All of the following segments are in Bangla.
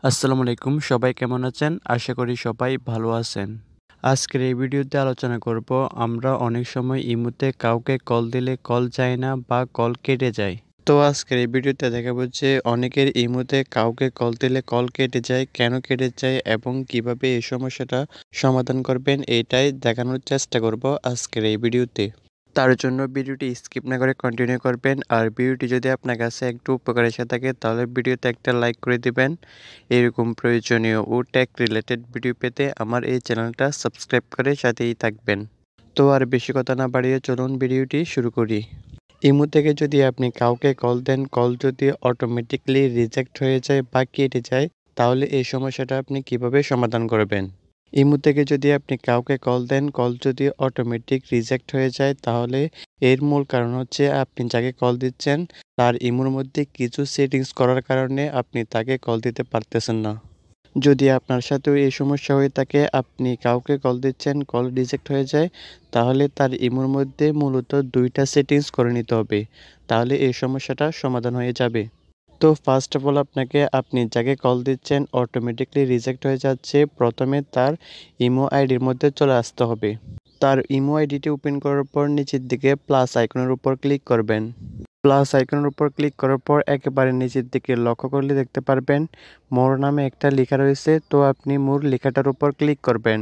আসসালামু আলাইকুম, সবাই কেমন আছেন? আশা করি সবাই ভালো আছেন। আজকের এই ভিডিওতে আলোচনা করব আমরা অনেক সময় ইমোতে কাউকে কল দিলে কল যায় না বা কল কেটে যায়। তো আজকের এই ভিডিওতে দেখাবো যে অনেকের ইমোতে কাউকে কল দিলে কল কেটে যায়, কেন কেটে যায় এবং কিভাবে এই সমস্যাটা সমাধান করবেন এটাই দেখানোর চেষ্টা করব আজকের এই ভিডিওতে। তার জন্য ভিডিওটি স্কিপ না করে কন্টিনিউ করবেন, আর ভিডিওটি যদি আপনার কাছে একটু উপকার এসে থাকে তাহলে ভিডিওতে একটা লাইক করে দিবেন। এরকম প্রয়োজনীয় ও টেক রিলেটেড ভিডিও পেতে আমার এই চ্যানেলটা সাবস্ক্রাইব করে সাথেই থাকবেন। তো আর বেশি কথা না বাড়িয়ে চলুন ভিডিওটি শুরু করি। ইমো থেকে যদি আপনি কাউকে কল দেন, কল যদি অটোমেটিকলি রিজেক্ট হয়ে যায় বা কেটে যায়, তাহলে এই সমস্যাটা আপনি কিভাবে সমাধান করবেন? ইমো থেকে যদি আপনি কাউকে কল দেন, কল যদি অটোমেটিক রিজেক্ট হয়ে যায়, তাহলে এর মূল কারণ হচ্ছে আপনি যাকে কল দিচ্ছেন তার ইমোর মধ্যে কিছু সেটিংস করার কারণে আপনি তাকে কল দিতে পারতেছেন না। যদি আপনার সাথেও এই সমস্যা হয়ে থাকে, আপনি কাউকে কল দিচ্ছেন, কল রিজেক্ট হয়ে যায়, তাহলে তার ইমোর মধ্যে মূলত ২ টা সেটিংস করে নিতে হবে। তাহলে এই সমস্যাটা সমাধান হয়ে যাবে। তো ফার্স্ট অফ অল আপনি যাকে কল দিচ্ছেন অটোমেটিকলি রিজেক্ট হয়ে যাচ্ছে, প্রথমে তার ইমো আইডির মধ্যে চলে আসতে হবে। তার ইমো আইডিটি ওপেন করার পর নিচের দিকে প্লাস আইকনের উপর ক্লিক করবেন। প্লাস আইকনের উপর ক্লিক করার পর একেবারে নিচের দিকে লক্ষ্য করলে দেখতে পারবেন মোর নামে একটা লেখা রয়েছে, তো আপনি মোর লেখাটার উপর ক্লিক করবেন।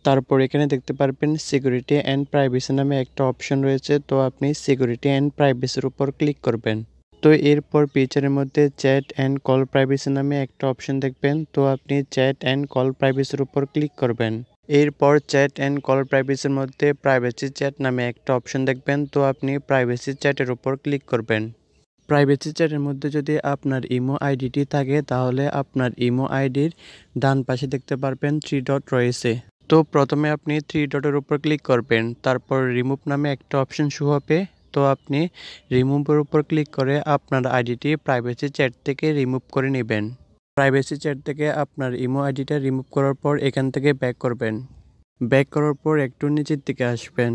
তারপর এখানে দেখতে পারবেন সিকিউরিটি অ্যান্ড প্রাইভেসি নামে একটা অপশন রয়েছে, তো আপনি সিকিউরিটি অ্যান্ড প্রাইভেসির উপর ক্লিক করবেন। তো এরপর পিকচারের মধ্যে চ্যাট অ্যান্ড কল প্রাইভেসি নামে একটা অপশন দেখবেন, তো আপনি চ্যাট অ্যান্ড কল প্রাইভেসির উপর ক্লিক করবেন। এরপর চ্যাট অ্যান্ড কল প্রাইভেসির মধ্যে প্রাইভেসি চ্যাট নামে একটা অপশন দেখবেন, তো আপনি প্রাইভেসি চ্যাটের উপর ক্লিক করবেন। প্রাইভেসি চ্যাটের মধ্যে যদি আপনার ইমো আইডিটি থাকে, তাহলে আপনার ইমো আইডির ডান পাশে দেখতে পারবেন 3 ডট রয়েছে। তো প্রথমে আপনি 3 ডটের উপর ক্লিক করবেন, তারপর রিমুভ নামে একটা অপশন শো হবে, তো আপনি রিমুভের উপর ক্লিক করে আপনার আইডিটি প্রাইভেসি চ্যাট থেকে রিমুভ করে নেবেন। প্রাইভেসি চ্যাট থেকে আপনার ইমো আইডিটা রিমুভ করার পর এখান থেকে ব্যাক করবেন। ব্যাক করার পর একটু নিচের দিকে আসবেন।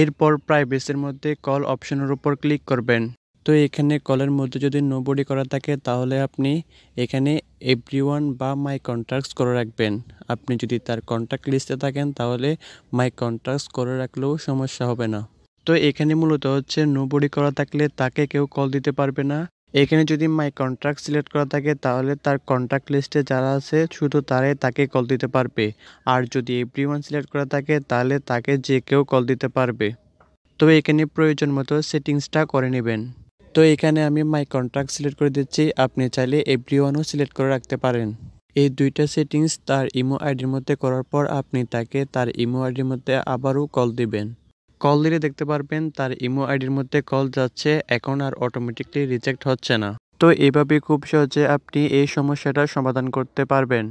এরপর প্রাইভেসির মধ্যে কল অপশনের উপর ক্লিক করবেন। তো এখানে কলের মধ্যে যদি নোবডি করা থাকে, তাহলে আপনি এখানে এভরিওয়ান বা মাই কন্ট্যাক্টস করে রাখবেন। আপনি যদি তার কন্ট্যাক্ট লিস্টে থাকেন, তাহলে মাই কন্ট্যাক্টস করে রাখলেও সমস্যা হবে না। তো এখানে মূলত হচ্ছে নোবডি করা থাকলে তাকে কেউ কল দিতে পারবে না। এখানে যদি মাই কন্ট্যাক্ট সিলেক্ট করা থাকে, তাহলে তার কন্ট্যাক্ট লিস্টে যারা আছে শুধু তারাই তাকে কল দিতে পারবে। আর যদি এভরিওয়ান সিলেক্ট করা থাকে, তাহলে তাকে যে কেউ কল দিতে পারবে। তো এখানে প্রয়োজন মতো সেটিংসটা করে নেবেন। তো এখানে আমি মাই কন্ট্যাক্ট সিলেক্ট করে দিচ্ছি, আপনি চাইলে এভরিওয়ানও সিলেক্ট করে রাখতে পারেন। এই 2টা সেটিংস তার ইমো আইডির মধ্যে করার পর আপনি তাকে তার ইমো আইডির মধ্যে আবারও কল দিবেন। কল দিলে দেখতে পারবেন তার ইমো আইডির মধ্যে কল যাচ্ছে, এখন আর অটোমেটিকলি রিজেক্ট হচ্ছে না। তো এভাবে খুব সহজে আপনি এই সমস্যাটা সমাধান করতে পারবেন।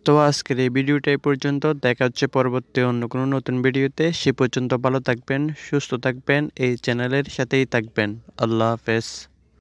তো আজকের এই ভিডিওটা এই পর্যন্ত, দেখা হচ্ছে পরবর্তী অন্য কোনো নতুন ভিডিওতে। সে পর্যন্ত ভালো থাকবেন, সুস্থ থাকবেন, এই চ্যানেলের সাথেই থাকবেন। আল্লাহ হাফেজ।